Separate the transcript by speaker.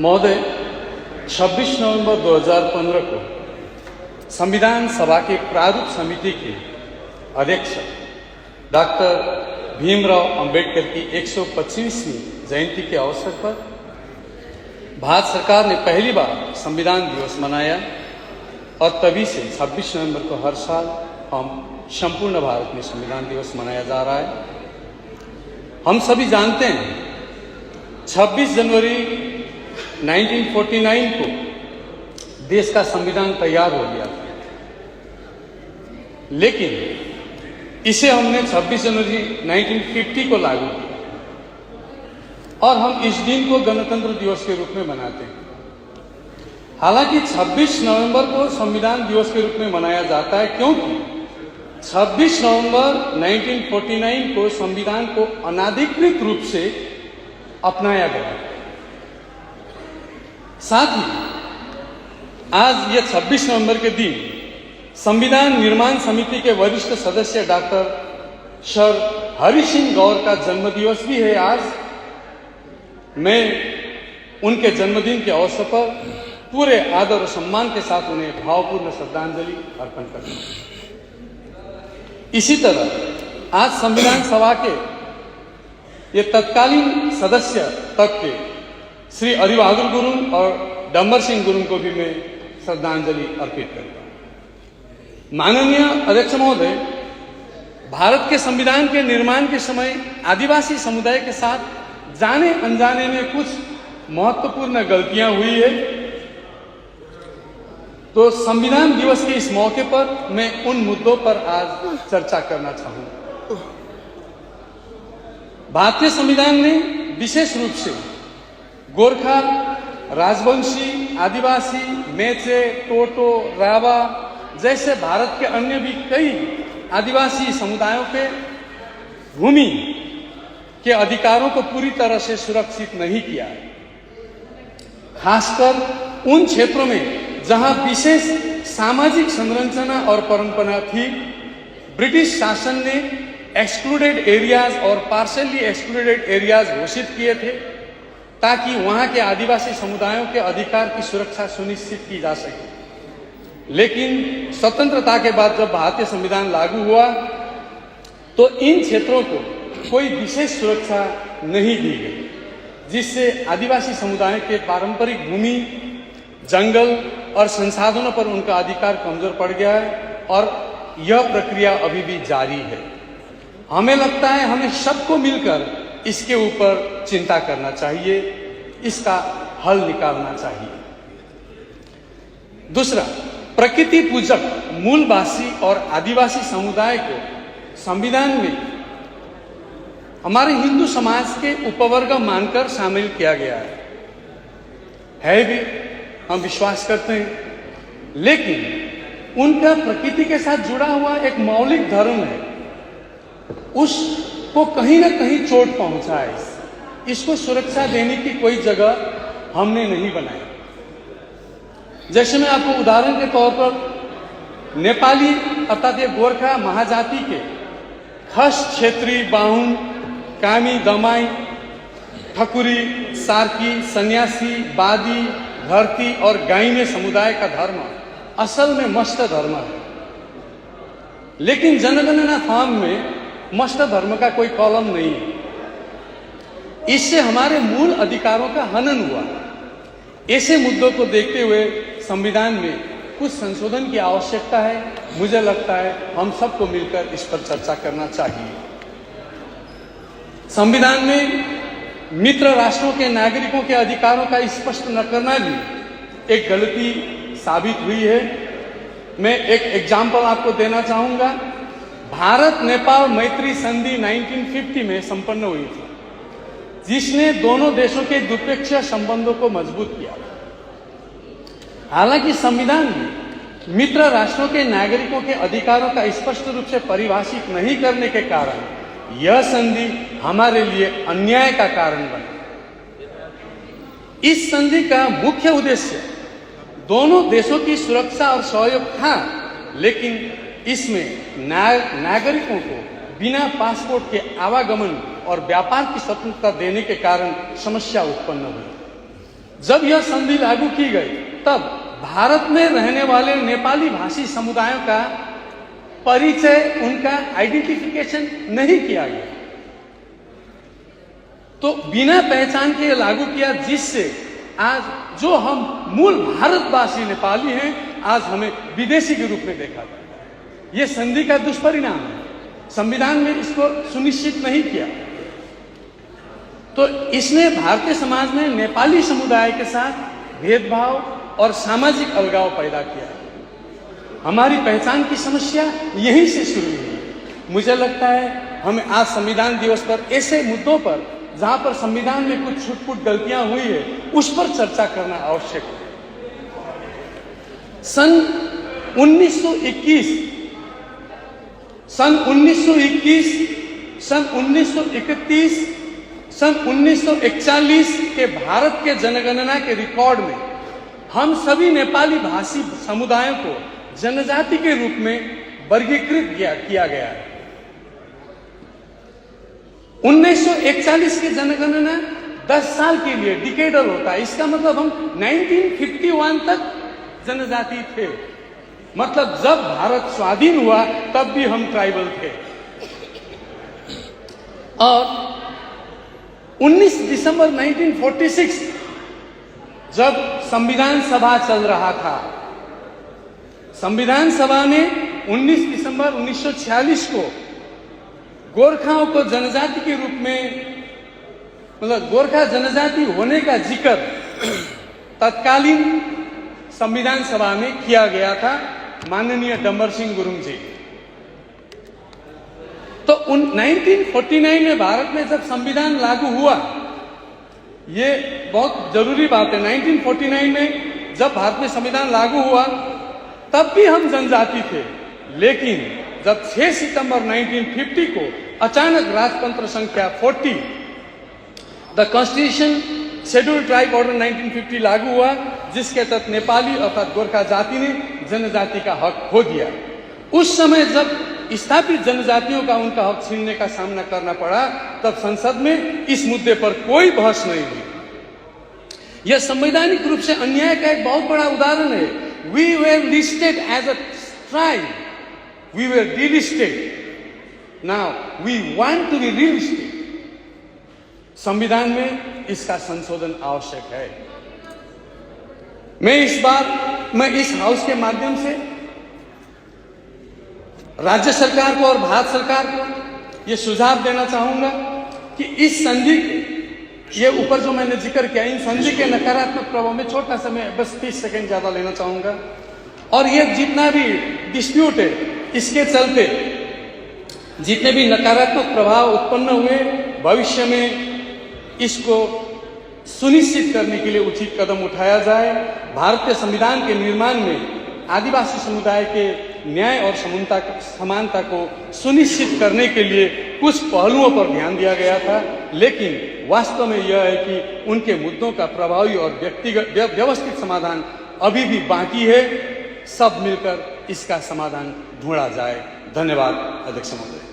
Speaker 1: महोदय, 26 नवंबर 2015 को संविधान सभा के प्रारूप समिति के अध्यक्ष डॉक्टर भीमराव अंबेडकर की 125वीं जयंती के अवसर पर भारत सरकार ने पहली बार संविधान दिवस मनाया और तभी से 26 नवंबर को हर साल हम संपूर्ण भारत में संविधान दिवस मनाया जा रहा है। हम सभी जानते हैं 26 जनवरी 1949 को देश का संविधान तैयार हो गया था, लेकिन इसे हमने 26 जनवरी 1950 को लागू किया और हम इस दिन को गणतंत्र दिवस के रूप में मनाते हैं। हालांकि 26 नवंबर को संविधान दिवस के रूप में मनाया जाता है क्योंकि 26 नवंबर 1949 को संविधान को अनाधिकृत रूप से अपनाया गया। साथ ही आज यह 26 नवंबर के दिन संविधान निर्माण समिति के वरिष्ठ सदस्य डॉक्टर सर हरि सिंह गौर का जन्मदिवस भी है। आज मैं उनके जन्मदिन के अवसर पर पूरे आदर और सम्मान के साथ उन्हें भावपूर्ण श्रद्धांजलि अर्पण करता हूं। इसी तरह आज संविधान सभा के ये तत्कालीन सदस्य तक के श्री अरिबहादुर गुरुंग और डंबर सिंह गुरुंग को भी मैं श्रद्धांजलि अर्पित करता हूं। माननीय अध्यक्ष महोदय, भारत के संविधान के निर्माण के समय आदिवासी समुदाय के साथ जाने अनजाने में कुछ महत्वपूर्ण गलतियां हुई है, तो संविधान दिवस के इस मौके पर मैं उन मुद्दों पर आज चर्चा करना चाहूंगा। भारतीय संविधान ने विशेष रूप से गोरखा, राजवंशी, आदिवासी, मेचे, टोटो, रावा जैसे भारत के अन्य भी कई आदिवासी समुदायों के भूमि के अधिकारों को पूरी तरह से सुरक्षित नहीं किया है। खासकर उन क्षेत्रों में जहां विशेष सामाजिक संरचना और परंपरा थी, ब्रिटिश शासन ने एक्सक्लूडेड एरियाज और पार्शियली एक्सक्लूडेड एरियाज घोषित किए थे ताकि वहां के आदिवासी समुदायों के अधिकार की सुरक्षा सुनिश्चित की जा सके। लेकिन स्वतंत्रता के बाद जब भारतीय संविधान लागू हुआ तो इन क्षेत्रों को कोई विशेष सुरक्षा नहीं दी गई, जिससे आदिवासी समुदाय के पारंपरिक भूमि, जंगल और संसाधनों पर उनका अधिकार कमजोर पड़ गया है और यह प्रक्रिया अभी भी जारी है। हमें लगता है हमें सबको मिलकर इसके ऊपर चिंता करना चाहिए, इसका हल निकालना चाहिए। दूसरा, प्रकृति पूजक, मूलवासी और आदिवासी समुदाय को संविधान में हमारे हिंदू समाज के उपवर्ग मानकर शामिल किया गया है भी, हम विश्वास करते हैं, लेकिन उनका प्रकृति के साथ जुड़ा हुआ एक मौलिक धर्म है, उसको कहीं ना कहीं चोट पहुंचा है। इसको सुरक्षा देने की कोई जगह हमने नहीं बनाई। जैसे मैं आपको उदाहरण के तौर पर नेपाली अर्थात ये गोरखा महाजाति के खस, क्षेत्री, बाहुन, कामी, दमाई, ठकुरी, सार्की, सन्यासी, बादी, धरती और गाइने समुदाय का धर्म असल में मस्त धर्म है, लेकिन जनगणना फॉर्म में मस्त धर्म का कोई कॉलम नहीं है। इससे हमारे मूल अधिकारों का हनन हुआ। ऐसे मुद्दों को देखते हुए संविधान में कुछ संशोधन की आवश्यकता है। मुझे लगता है हम सबको मिलकर इस पर चर्चा करना चाहिए। संविधान में मित्र राष्ट्रों के नागरिकों के अधिकारों का स्पष्ट न करना भी एक गलती साबित हुई है। मैं एक एग्जाम्पल आपको देना चाहूंगा। भारत नेपाल मैत्री संधि 1950 में संपन्न हुई थी, जिसने दोनों देशों के द्विपक्षीय संबंधों को मजबूत किया। हालांकि संविधान में मित्र राष्ट्रों के नागरिकों के अधिकारों का स्पष्ट रूप से परिभाषित नहीं करने के कारण यह संधि हमारे लिए अन्याय का कारण बनी। इस संधि का मुख्य उद्देश्य दोनों देशों की सुरक्षा और सहयोग था, लेकिन इसमें नागरिकों को बिना पासपोर्ट के आवागमन और व्यापार की स्वतंत्रता देने के कारण समस्या उत्पन्न हुई। जब यह संधि लागू की गई तब भारत में रहने वाले नेपाली भाषी समुदायों का परिचय, उनका आइडेंटिफिकेशन नहीं किया गया। तो बिना पहचान के लागू किया, जिससे आज जो हम मूल भारतवासी नेपाली हैं, आज हमें विदेशी के रूप में देखा जाता है। ये संधि का दुष्परिणाम है। संविधान में इसको सुनिश्चित नहीं किया, तो इसने भारतीय समाज में नेपाली समुदाय के साथ भेदभाव और सामाजिक अलगाव पैदा किया। हमारी पहचान की समस्या यहीं से शुरू हुई। मुझे लगता है हमें आज संविधान दिवस पर ऐसे मुद्दों पर, जहां पर संविधान में कुछ छूट-फूट गलतियां हुई है, उस पर चर्चा करना आवश्यक है। सन 1921, सन 1931, सन 1931, सन 1941 के भारत के जनगणना के रिकॉर्ड में हम सभी नेपाली भाषी समुदायों को जनजाति के रूप में वर्गीकृत किया गया है। 1941 की जनगणना 10 साल के लिए डिकेडल होता है। इसका मतलब हम 1951 तक जनजाति थे। मतलब जब भारत स्वाधीन हुआ तब भी हम ट्राइबल थे। और 19 दिसंबर 1946 जब संविधान सभा चल रहा था, संविधान सभा ने 19 दिसंबर 1946 को गोरखाओं को जनजाति के रूप में, मतलब गोरखा जनजाति होने का जिक्र तत्कालीन संविधान सभा में किया गया था, माननीय डम्बर सिंह गुरुङ जी। तो 1949 में भारत में जब संविधान लागू हुआ, ये बहुत जरूरी बात है, 1949 में जब भारत में संविधान लागू हुआ तब भी हम जनजाति थे। लेकिन जब 6 सितंबर 1950 को अचानक राजतंत्र संख्या 40, the constitution schedule tribe order 1950 लागू हुआ, जिसके तहत नेपाली अर्थात गोरखा जाति ने जनजाति का हक खो दिया। उस समय जब स्थापित जनजातियों का उनका हक छीनने का सामना करना पड़ा, तब संसद में इस मुद्दे पर कोई बहस नहीं हुई। यह संवैधानिक रूप से अन्याय का एक बहुत बड़ा उदाहरण है। We were listed as a tribe, we were delisted, now we want to be relisted. संविधान में इसका संशोधन आवश्यक है। मैं इस हाउस के माध्यम से राज्य सरकार को और भारत सरकार को यह सुझाव देना चाहूंगा कि इस संधि के, ये ऊपर जो मैंने जिक्र किया, इन संधि के नकारात्मक प्रभाव में छोटा सा मैं बस 30 सेकंड ज्यादा लेना चाहूंगा। और ये जितना भी डिस्प्यूट है, इसके चलते जितने भी नकारात्मक प्रभाव उत्पन्न हुए, भविष्य में इसको सुनिश्चित करने के लिए उचित कदम उठाया जाए। भारतीय संविधान के निर्माण में आदिवासी समुदाय के न्याय और समानता को सुनिश्चित करने के लिए कुछ पहलुओं पर ध्यान दिया गया था, लेकिन वास्तव में यह है कि उनके मुद्दों का प्रभावी और व्यवस्थित समाधान अभी भी बाकी है। सब मिलकर इसका समाधान ढूंढा जाए। धन्यवाद अध्यक्ष महोदय।